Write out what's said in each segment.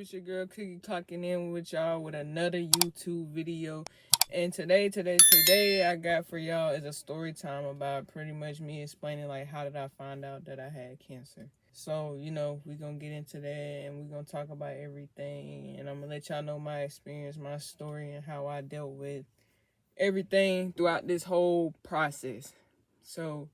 It's your girl Cookie clocking in with y'all with another YouTube video. And today I got for y'all is a story time about pretty much me explaining like how did I find out that I had cancer. So, we're gonna get into that and we're gonna talk about everything, and I'm gonna let y'all know my experience, my story, and how I dealt with everything throughout this whole process. So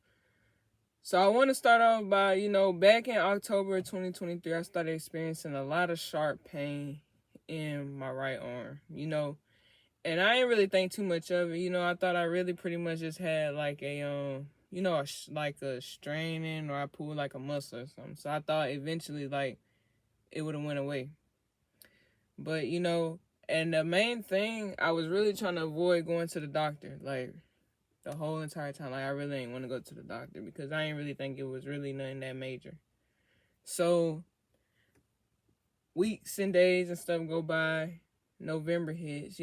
I want to start off by, back in October of 2023, I started experiencing a lot of sharp pain in my right arm, and I didn't really think too much of it. I thought I really pretty much just had like like a straining, or I pulled like a muscle or something. So I thought eventually like it would have went away. But, and the main thing, I was really trying to avoid going to the doctor, like, the whole entire time. Like, I really ain't want to go to the doctor because I ain't really think it was really nothing that major. So weeks and days and stuff go by. November hits.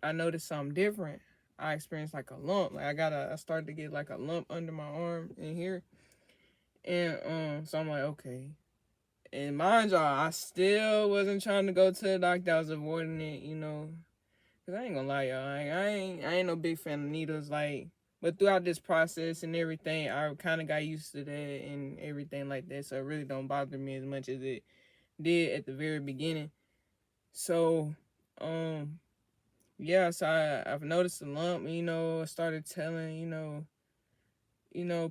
I noticed something different. I experienced like a lump. Like I started to get like a lump under my arm in here. And so I'm like, okay. And mind y'all, I still wasn't trying to go to the doctor. I was avoiding it, Cause I ain't gonna lie, y'all. I ain't no big fan of needles. Like, but throughout this process and everything, I kind of got used to that and everything like that. So it really don't bother me as much as it did at the very beginning. So, yeah. So I've noticed a lump. I started telling,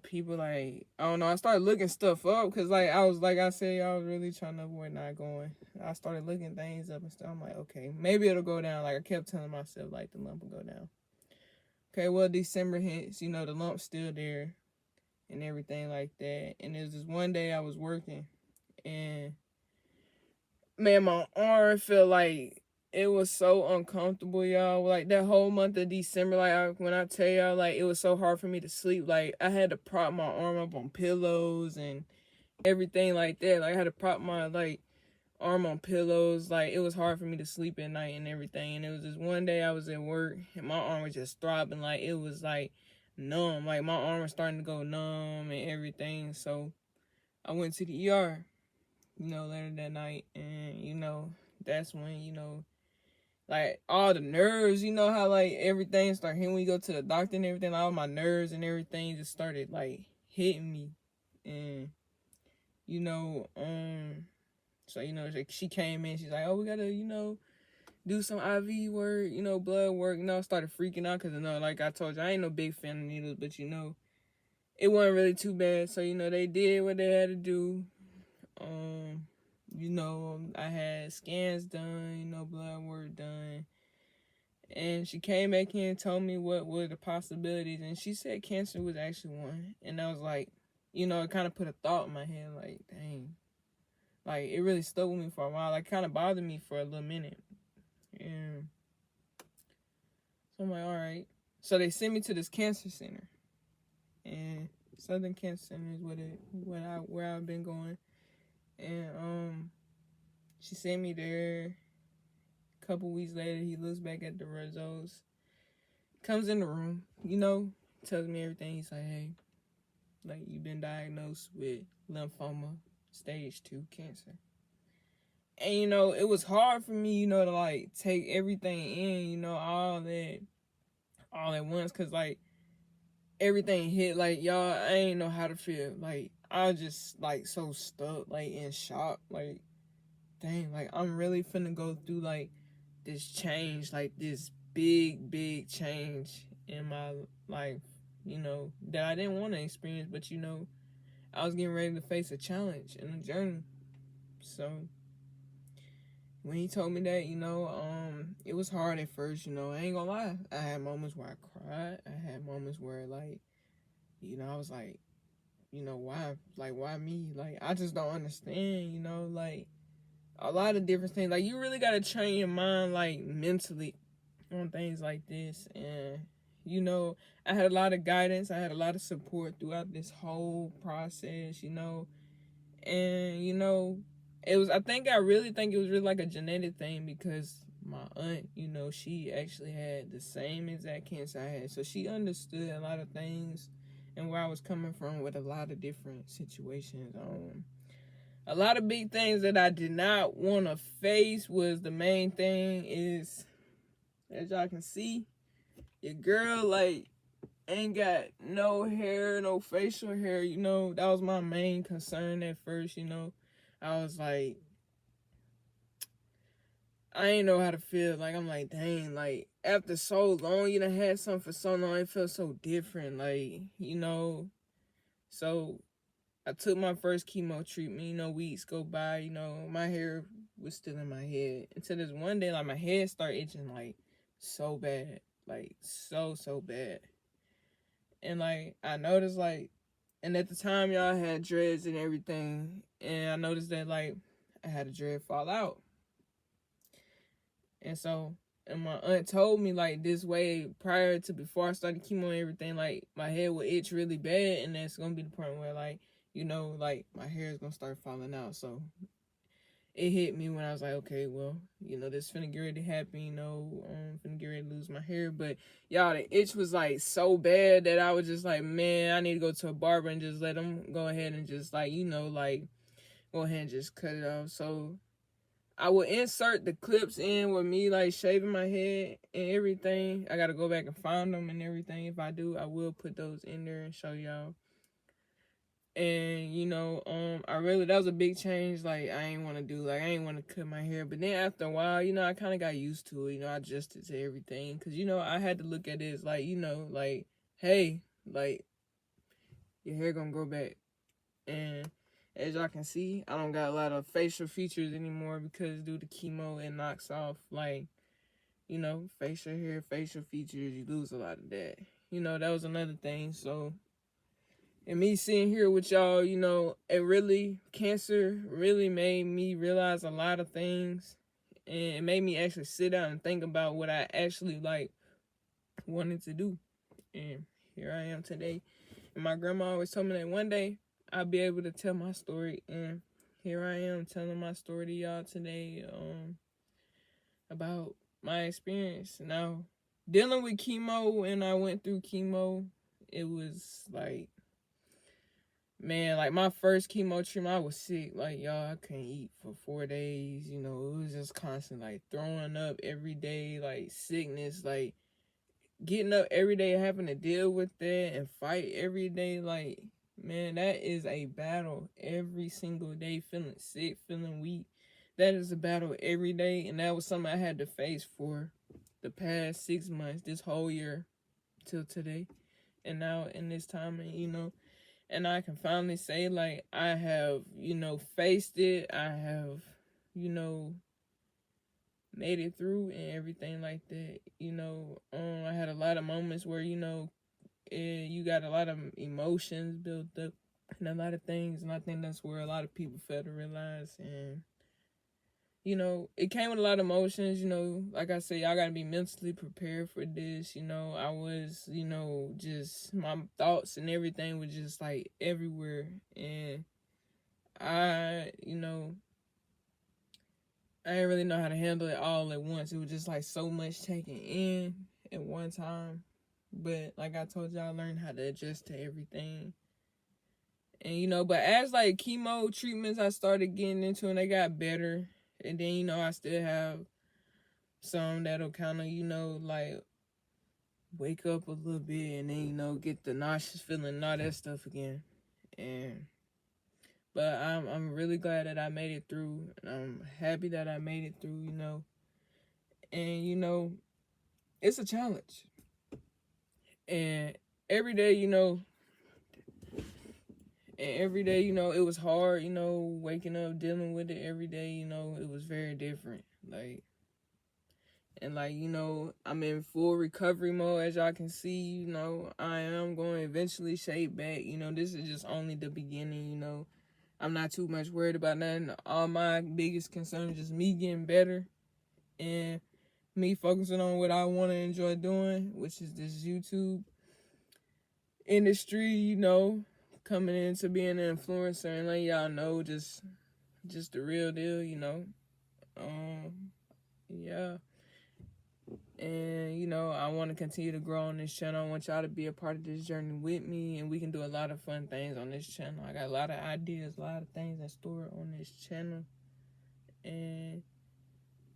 people like, I don't know. I started looking stuff up because like I said, I was really trying to avoid not going. I started looking things up and stuff. I'm like, okay, maybe it'll go down. Like I kept telling myself like the lump will go down. Okay, well, December hits, the lump's still there and everything like that. And there's this one day I was working and, man, my arm felt like it was so uncomfortable, y'all. Like, that whole month of December, like, when I tell y'all, like, it was so hard for me to sleep. Like, I had to prop my arm up on pillows and everything like that. Like, I had to prop my, like, arm on pillows. Like, it was hard for me to sleep at night and everything. And it was this one day I was at work and my arm was just throbbing. Like, it was like numb. Like, my arm was starting to go numb and everything. So I went to the ER, later that night. And, that's when, like all the nerves, how like everything started hitting when you go to the doctor and everything. All my nerves and everything just started like hitting me. And, so, she came in, she's like, oh, we gotta, do some IV work, blood work. I started freaking out because, like I told you, I ain't no big fan of needles, but, it wasn't really too bad. So, they did what they had to do. I had scans done, blood work done. And she came back in and told me what were the possibilities. And she said cancer was actually one. And I was like, it kind of put a thought in my head, like, dang. Like, it really stuck with me for a while. Like, kind of bothered me for a little minute. And so I'm like, all right. So they sent me to this cancer center. And Southern Cancer Center is where I've been going. And she sent me there. A couple weeks later, he looks back at the results. Comes in the room, tells me everything. He's like, hey, like, you've been diagnosed with lymphoma, stage 2 cancer. And, it was hard for me, to, like, take everything in, all at once. Because, like, everything hit, like, y'all, I ain't know how to feel. Like, I was just, like, so stuck, like, in shock. Like, dang, like, I'm really finna go through, like, this change, like, this big change in my life, that I didn't want to experience. But, I was getting ready to face a challenge and a journey. So when he told me that, it was hard at first, I ain't gonna lie. I had moments where I cried. I had moments where, like, I was like, why? Like, why me? Like, I just don't understand, like, a lot of different things. Like, you really gotta train your mind, like, mentally on things like this. And, I had a lot of guidance. I had a lot of support throughout this whole process, and, I really think it was really like a genetic thing because my aunt, she actually had the same exact cancer I had. So she understood a lot of things and where I was coming from with a lot of different situations. a lot of big things that I did not want to face was the main thing is, as y'all can see, your girl, like, ain't got no hair, no facial hair, you know. That was my main concern at first, you know. I was like, I ain't know how to feel. Like, I'm like, dang, like, after so long, you done had something for so long, it felt so different, like, you know. So, I took my first chemo treatment, you know, weeks go by, you know, my hair was still in my head. Until this one day, like, my head started itching, like, so bad. Like, so bad. And, like, I noticed, like, and at the time, y'all had dreads and everything. And I noticed that, like, I had a dread fall out. And so, and my aunt told me, like, this way prior to before I started chemo and everything, like, my head would itch really bad. And that's going to be the point where, like, you know, like, my hair is going to start falling out. So, it hit me when I was like, okay, well, you know, this finna get ready to happen, you know, finna get ready to lose my hair. But, y'all, the itch was, like, so bad that I was just like, man, I need to go to a barber and just let them go ahead and just, like, you know, like, go ahead and just cut it off. So, I would insert the clips in with me, like, shaving my head and everything. I got to go back and find them and everything. If I do, I will put those in there and show y'all. And, you know, that was a big change. Like, I ain't want to do, like, I ain't want to cut my hair. But then after a while, you know, I kind of got used to it. You know, I adjusted to everything. Because, you know, I had to look at it as, like, you know, like, hey, like, your hair gonna grow back. And as y'all can see, I don't got a lot of facial features anymore because due to chemo, it knocks off, like, you know, facial hair, facial features. You lose a lot of that. You know, that was another thing. So, and me sitting here with y'all, you know, cancer really made me realize a lot of things. And it made me actually sit down and think about what I actually, like, wanted to do. And here I am today. And my grandma always told me that one day I'll be able to tell my story. And here I am telling my story to y'all today, about my experience. Now, dealing with chemo, and I went through chemo, it was like, man, like my first chemo treatment, I was sick. Like, y'all, I couldn't eat for 4 days. You know, it was just constant, like, throwing up every day, like, sickness, like, getting up every day, having to deal with that and fight every day. Like, man, that is a battle every single day, feeling sick, feeling weak. That is a battle every day. And that was something I had to face for the past 6 months, this whole year till today. And now in this time, you know, and I can finally say, like, I have, you know, faced it. I have, you know, made it through and everything like that. You know, I had a lot of moments where, you know, you got a lot of emotions built up and a lot of things. And I think that's where a lot of people fail to realize. And, you know, it came with a lot of emotions. You know, like I said, y'all got to be mentally prepared for this. You know, I was, you know, just my thoughts and everything was just like everywhere. And you know, I didn't really know how to handle it all at once. It was just like so much taken in at one time. But like I told y'all, I learned how to adjust to everything. And, you know, but as like chemo treatments I started getting into and they got better. And then, you know, I still have some that'll kind of, you know, like wake up a little bit and then, you know, get the nauseous feeling and all that stuff again. But I'm really glad that I made it through. I'm happy that I made it through, you know. And, you know, it's a challenge. And every day, you know, it was hard, you know, waking up, dealing with it every day, you know, it was very different. Like, and like, you know, I'm in full recovery mode, as y'all can see, you know, I am going to eventually shape back. You know, this is just only the beginning, you know. I'm not too much worried about nothing. All my biggest concern is just me getting better and me focusing on what I want to enjoy doing, which is this YouTube industry, you know, coming into being an influencer and letting y'all know just the real deal, you know. Yeah. And, you know, I want to continue to grow on this channel. I want y'all to be a part of this journey with me. And we can do a lot of fun things on this channel. I got a lot of ideas, a lot of things in store on this channel. And,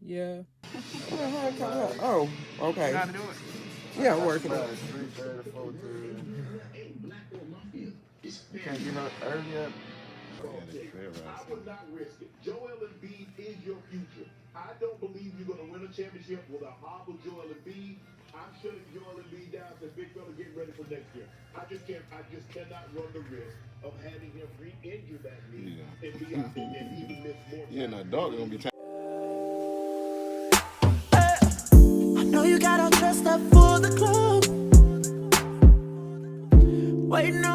yeah. Oh, okay. How to do it? Yeah, I'm working on it. You can't get up early yet. I would not risk it. Joel Embiid is your future. I don't believe you're going to win a championship with a hobble Joel Embiid. I'm shutting Joel Embiid down to big fella getting ready for next year. I just cannot run the risk of having him re-injure that knee and be out there and even miss more time. Yeah, now dog is gonna be. I know you got all dressed up for the club. Waiting on